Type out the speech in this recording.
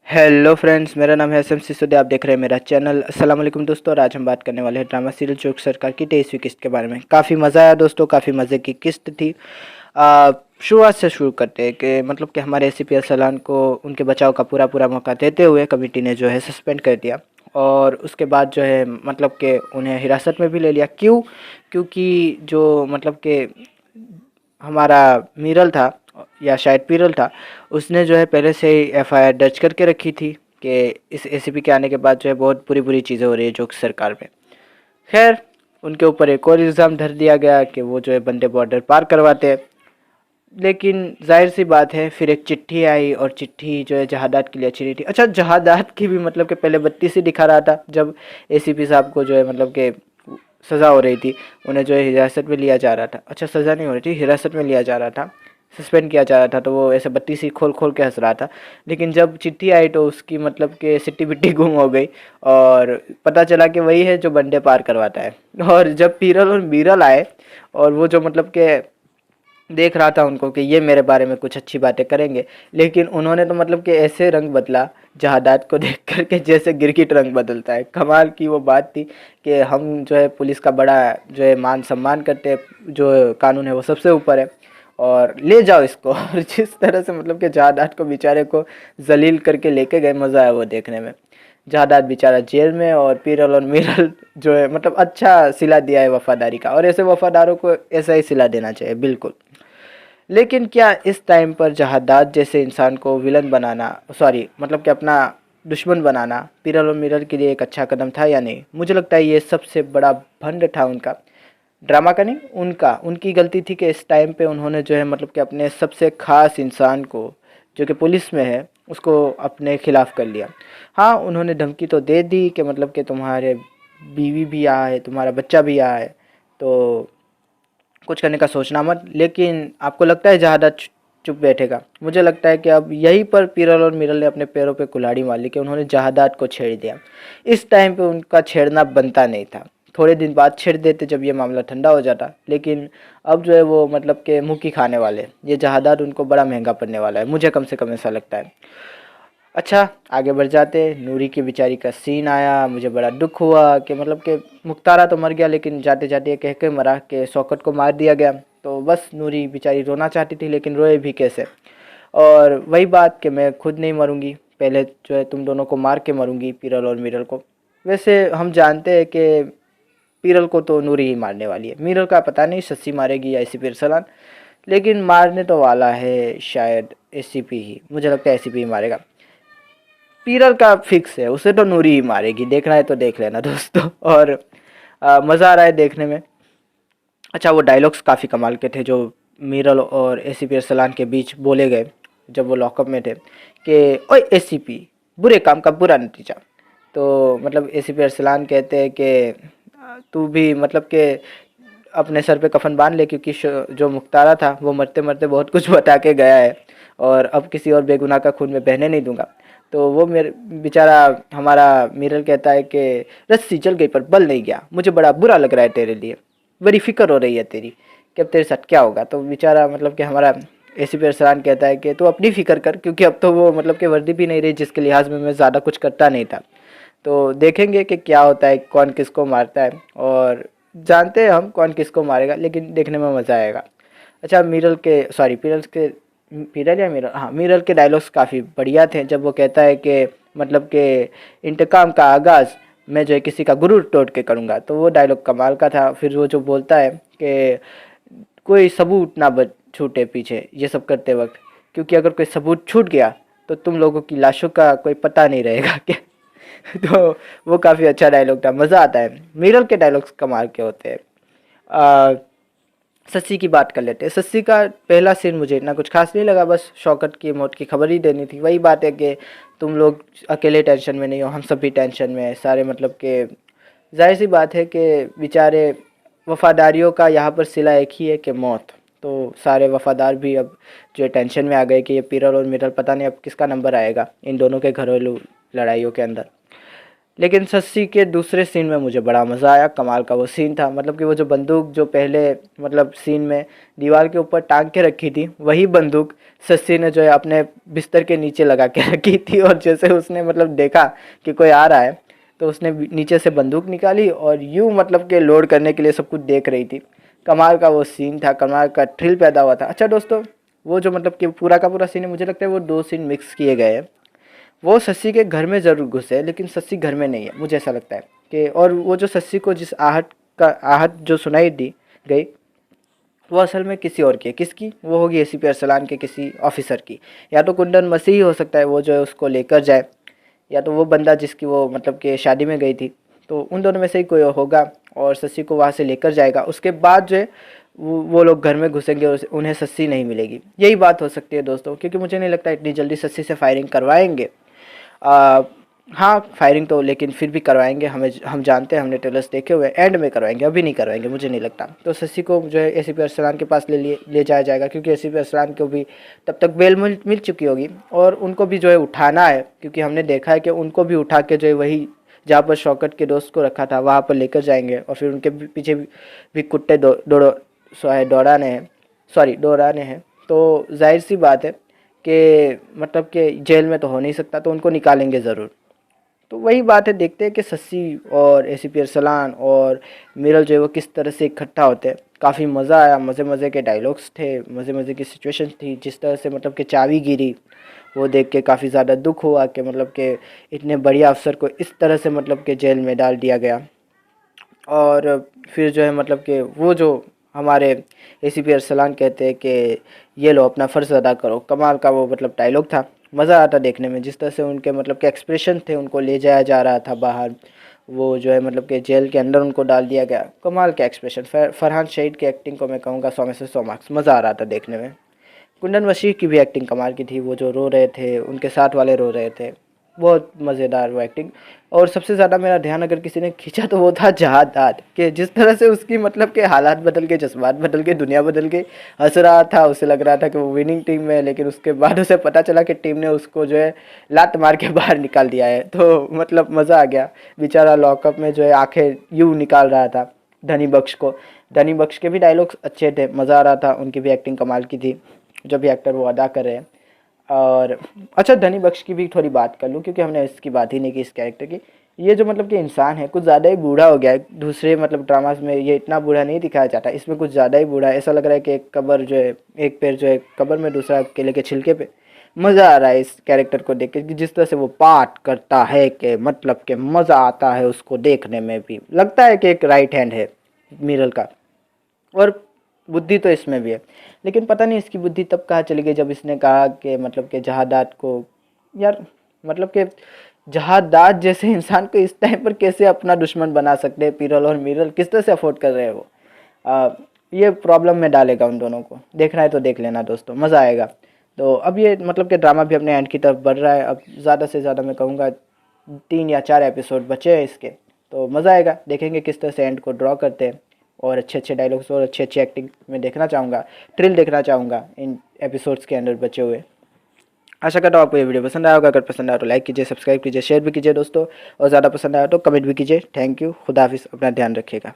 Hello friends, मेरा नाम है एस एम सिसोदिया। आप देख रहे हैं मेरा चैनल। अस्सलाम वालेकुम दोस्तों। और आज हम बात करने वाले हैं ड्रामा सीरियल चौक सरकार की 23वीं किस्त के बारे में। काफ़ी मज़ा आया दोस्तों, काफ़ी मज़े की किस्त थी। शुरुआत से शुरू करते हैं कि मतलब कि हमारे एसीपी अरसलान को उनके बचाव का पूरा पूरा मौका देते हुए कमेटी ने जो है सस्पेंड कर दिया। और उसके बाद जो है मतलब कि उन्हें हिरासत में भी ले लिया। क्यों? क्योंकि जो मतलब कि हमारा मीरल था, या शायद पीरल था, उसने जो है पहले से ही एफआईआर दर्ज करके रखी थी कि इस एसीपी के आने के बाद जो है बहुत बुरी बुरी चीज़ें हो रही है जो कि सरकार में। खैर, उनके ऊपर एक और इल्ज़ाम धर दिया गया कि वो जो है बंदे बॉर्डर पार करवाते हैं। लेकिन जाहिर सी बात है, फिर एक चिट्ठी आई और चिट्ठी जो है जहादात के लिए अच्छी नहीं थी। अच्छा, जहादात की भी मतलब कि पहले बत्ती सी दिखा रहा था जब एसीपी साहब को जो है मतलब कि सज़ा हो रही थी, उन्हें जो है हिरासत में लिया जा रहा था। अच्छा, सज़ा नहीं हो रही थी, हिरासत में लिया जा रहा था, सस्पेंड किया जा रहा था, तो वो ऐसे बत्ती सी खोल खोल के हंस रहा था। लेकिन जब चिट्ठी आई तो उसकी मतलब कि सिट्टी बिट्टी गुम हो गई और पता चला कि वही है जो बंदे पार करवाता है। और जब पीरल और मीरल आए और वो जो मतलब कि देख रहा था उनको कि ये मेरे बारे में कुछ अच्छी बातें करेंगे, लेकिन उन्होंने तो मतलब कि ऐसे रंग बदला जहादात को देख कर के जैसे गिरगिट रंग बदलता है। कमाल की वो बात थी कि हम जो है पुलिस का बड़ा जो है मान सम्मान करते हैं, जो कानून है वो सबसे ऊपर है, और ले जाओ इसको। और जिस तरह से मतलब कि जहादात को बेचारे को जलील करके लेके गए, मज़ा आया वो देखने में। जहादात बेचारा जेल में और पीरल और मीरल जो है मतलब अच्छा सिला दिया है वफादारी का, और ऐसे वफादारों को ऐसा ही सिला देना चाहिए बिल्कुल। लेकिन क्या इस टाइम पर जहादात जैसे इंसान को विलन बनाना, सॉरी मतलब कि अपना दुश्मन बनाना पीरल और मीरल के लिए एक अच्छा कदम था या नहीं? मुझे लगता है ये सबसे बड़ा भंड था उनका, ड्रामा का नहीं, उनका, उनकी गलती थी कि इस टाइम पे उन्होंने जो है मतलब कि अपने सबसे ख़ास इंसान को, जो कि पुलिस में है, उसको अपने खिलाफ़ कर लिया। हाँ, उन्होंने धमकी तो दे दी कि मतलब कि तुम्हारे बीवी भी यहाँ है, तुम्हारा बच्चा भी यहाँ है, तो कुछ करने का सोचना मत। लेकिन आपको लगता है जहादा चुप बैठेगा? मुझे लगता है कि अब यहीं पर पीरल और मीरल ने अपने पैरों पे कुल्हाड़ी मार ली कि उन्होंने जहादात को छेड़ दिया। इस टाइम पे उनका छेड़ना बनता नहीं था, थोड़े दिन बाद छेड़ देते जब ये मामला ठंडा हो जाता। लेकिन अब जो है वो मतलब कि मुँह खाने वाले, ये जहादात उनको बड़ा महंगा पड़ने वाला है, मुझे कम से कम ऐसा लगता है। अच्छा, आगे बढ़ जाते। नूरी की बेचारी का सीन आया, मुझे बड़ा दुख हुआ कि मतलब कि मुख्तारा तो मर गया, लेकिन जाते जाते ये कह के मरा कि शौकत को मार दिया गया। तो बस नूरी बेचारी रोना चाहती थी, लेकिन रोए भी कैसे? और वही बात कि मैं खुद नहीं मरूंगी, पहले जो है तुम दोनों को मार के मरूंगी, पीरल और मीरल को। वैसे हम जानते हैं कि पीरल को तो नूरी ही मारने वाली है, मीरल का पता नहीं सस्सी मारेगी या एसीपी अरसलान, लेकिन मारने तो वाला है शायद एसीपी ही, मुझे लगता है एसीपी ही मारेगा। पीरल का फिक्स है, उसे तो नूरी ही मारेगी, देखना है तो देख लेना दोस्तों। और मज़ा आ रहा है देखने में। अच्छा, वो डायलॉग्स काफ़ी कमाल के थे जो मीरल और एसीपी अरसलान के बीच बोले गए जब वो लॉकअप में थे कि ओए एसीपी, बुरे काम का बुरा नतीजा। तो मतलब एसीपी अरसलान कहते हैं कि तू भी मतलब कि अपने सर पे कफन बांध ले, क्योंकि जो मुख्तारा था वो मरते मरते बहुत कुछ बता के गया है, और अब किसी और बेगुनाह का खून मैं बहने नहीं दूंगा। तो वो मेरे बेचारा हमारा मीरल कहता है कि रस्सी जल गई पर बल नहीं गया, मुझे बड़ा बुरा लग रहा है तेरे लिए, बड़ी फिक्र हो रही है तेरी कि अब तेरे साथ क्या होगा। तो बेचारा मतलब कि हमारा एसीपी अरसलान कहता है कि तू अपनी फ़िक्र कर, क्योंकि अब तो वो मतलब कि वर्दी भी नहीं रही जिसके लिहाज में मैं ज़्यादा कुछ करता नहीं था। तो देखेंगे कि क्या होता है, कौन किसको मारता है, और जानते हैं हम कौन किसको मारेगा, लेकिन देखने में मज़ा आएगा। अच्छा, मीरल के, सॉरी पीरल के, पीरल या मीरल, हाँ मीरल के डायलॉग्स काफ़ी बढ़िया थे जब वो कहता है कि मतलब कि इंतकाम का आगाज़ मैं जो है किसी का गुरूर तोड़ के करूँगा। तो वो डायलॉग कमाल का था। फिर वो जो बोलता है कि कोई सबूत ना बच छूटे पीछे ये सब करते वक्त, क्योंकि अगर कोई सबूत छूट गया तो तुम लोगों की लाशों का कोई पता नहीं रहेगा क्या। तो वो काफ़ी अच्छा डायलॉग था, मज़ा आता है। मीरल के डायलॉग्स कमाल के होते हैं। सस्सी की बात कर लेते हैं। सस्सी का पहला सीन मुझे इतना कुछ खास नहीं लगा, बस शौकत की मौत की खबर ही देनी थी। वही बात है कि तुम लोग अकेले टेंशन में नहीं हो, हम सब भी टेंशन में है सारे, मतलब कि जाहिर सी बात है कि बेचारे वफादारियों का यहाँ पर सिला एक ही है कि मौत। तो सारे वफादार भी अब जो है टेंशन में आ गए कि ये पीरल और मिरल पता नहीं अब किसका नंबर आएगा इन दोनों के घरेलू लड़ाइयों के अंदर। लेकिन सस्सी के दूसरे सीन में मुझे बड़ा मज़ा आया, कमाल का वो सीन था। मतलब कि वो जो बंदूक जो पहले मतलब सीन में दीवार के ऊपर टांग के रखी थी, वही बंदूक सस्सी ने जो है अपने बिस्तर के नीचे लगा के रखी थी। और जैसे उसने मतलब देखा कि कोई आ रहा है, तो उसने नीचे से बंदूक निकाली और यूँ मतलब कि लोड करने के लिए सब कुछ देख रही थी। कमाल का वो सीन था, कमाल का थ्रिल पैदा हुआ था। अच्छा दोस्तों, वो जो मतलब कि पूरा का पूरा सीन है, मुझे लगता है वो 2 सीन मिक्स किए गए हैं। वो सस्सी के घर में ज़रूर घुसे, लेकिन सस्सी घर में नहीं है, मुझे ऐसा लगता है कि। और वो जो सस्सी को जिस आहट जो सुनाई दी गई, वो असल में किसी और की है। किसकी? वो होगी एसीपी अरसलान के किसी ऑफिसर की। या तो कुंदन मसीह हो सकता है वो जो है उसको लेकर जाए, या तो वो बंदा जिसकी वो मतलब कि शादी में गई थी। तो उन दोनों में से ही कोई होगा और सस्सी को वहाँ से लेकर जाएगा। उसके बाद जो है वो लोग घर में घुसेंगे और उन्हें सस्सी नहीं मिलेगी। यही बात हो सकती है दोस्तों, क्योंकि मुझे नहीं लगता इतनी जल्दी सस्सी से फायरिंग करवाएंगे। आ, हाँ फायरिंग तो लेकिन फिर भी करवाएंगे, हम जानते हैं, हमने ट्रेलर्स देखे हुए, एंड में करवाएंगे, अभी नहीं करवाएंगे मुझे नहीं लगता। तो शशि को जो है एसीपी अरसलान के पास ले जाया जाएगा, क्योंकि एसीपी अरसलान को भी तब तक बेल मिल चुकी होगी और उनको भी जो है उठाना है, क्योंकि हमने देखा है कि उनको भी उठा के जो है वही जहाँ पर शौकत के दोस्त को रखा था वहाँ पर लेकर जाएंगे और फिर उनके पीछे भी कुत्ते दौड़ाने हैं, दौड़ाने हैं। तो जाहिर सी बात है कि मतलब कि जेल में तो हो नहीं सकता, तो उनको निकालेंगे ज़रूर। तो वही बात है, देखते हैं कि सस्सी और एसीपी अरसलान और मिरल जो है वो किस तरह से इकट्ठा होते हैं। काफ़ी मज़ा आया, मज़े मज़े के डायलॉग्स थे, मज़े मज़े की सिचुएशन थी। जिस तरह से मतलब कि चाबी गिरी, वो देख के काफ़ी ज़्यादा दुख हुआ कि मतलब कि इतने बढ़िया अफसर को इस तरह से मतलब कि जेल में डाल दिया गया। और फिर जो है मतलब कि वो जो हमारे एसीपी अरसलान कहते हैं कि ये लो अपना फ़र्ज़ अदा करो, कमाल का वो मतलब डायलॉग था। मज़ा आता देखने में, जिस तरह से उनके मतलब के एक्सप्रेशन थे, उनको ले जाया जा रहा था बाहर, वो जो है मतलब कि जेल के अंदर उनको डाल दिया गया, कमाल के एक्सप्रेशन। फरहान शहीद की एक्टिंग को मैं कहूँगा 100 में से 100 मार्क्स। मज़ा आ रहा था देखने में। कुंदन वशीर की भी एक्टिंग कमाल की थी, वो जो रो रहे थे, उनके साथ वाले रो रहे थे, बहुत मज़ेदार वो एक्टिंग। और सबसे ज़्यादा मेरा ध्यान अगर किसी ने खींचा तो वो था जहादाद, कि जिस तरह से उसकी मतलब के हालात बदल के, जज्बात बदल के, दुनिया बदल के, हंस रहा था, उसे लग रहा था कि वो विनिंग टीम में है, लेकिन उसके बाद उसे पता चला कि टीम ने उसको जो है लात मार के बाहर निकाल दिया है। तो मतलब मज़ा आ गया, बेचारा लॉकअप में जो है आंखें यूँ निकाल रहा था धनी बख्श को। धनी बख्श के भी डायलॉग्स अच्छे थे, मज़ा आ रहा था, उनकी भी एक्टिंग कमाल की थी, जो भी एक्टर वो अदा कर रहे हैं। और अच्छा, धनी बख्श की भी थोड़ी बात कर लूँ, क्योंकि हमने इसकी बात ही नहीं की इस कैरेक्टर की। ये जो मतलब कि इंसान है कुछ ज़्यादा ही बूढ़ा हो गया है। दूसरे मतलब ड्रामास में ये इतना बूढ़ा नहीं दिखाया जाता, इसमें कुछ ज़्यादा ही बूढ़ा है। ऐसा लग रहा है कि एक कबर जो है, एक पैर जो है कबर में, दूसरा केले के छिलके पे। मज़ा आ रहा है इस कैरेक्टर को देख के, कि जिस तरह से वो पाठ करता है कि मतलब कि मज़ा आता है उसको देखने में, भी लगता है कि एक राइट हैंड है मिरल का। और बुद्धि तो इसमें भी है, लेकिन पता नहीं इसकी बुद्धि तब कहाँ चली गई जब इसने कहा कि मतलब कि जहादात को, यार मतलब कि जहादात जैसे इंसान को इस टाइम पर कैसे अपना दुश्मन बना सकते हैं पिरल और मिरल, किस तरह से अफोर्ड कर रहे हैं वो। ये प्रॉब्लम में डालेगा उन दोनों को। देखना है तो देख लेना दोस्तों, मज़ा आएगा। तो अब ये मतलब कि ड्रामा भी अपने एंड की तरफ बढ़ रहा है। अब ज़्यादा से ज़्यादा मैं कहूँगा 3 या 4 एपिसोड बचे हैं इसके, तो मज़ा आएगा, देखेंगे किस तरह से एंड को ड्रॉ करते हैं। और अच्छे अच्छे डायलॉग्स और अच्छी अच्छी एक्टिंग मैं देखना चाहूँगा, थ्रिल देखना चाहूँगा इन एपिसोड्स के अंदर बचे हुए। आशा करता हूँ आपको ये वीडियो पसंद आया होगा। अगर पसंद आया तो लाइक कीजिए, सब्सक्राइब कीजिए, शेयर भी कीजिए दोस्तों, और ज़्यादा पसंद आया तो कमेंट भी कीजिए। थैंक यू, खुदा हाफिज़, अपना ध्यान रखिएगा।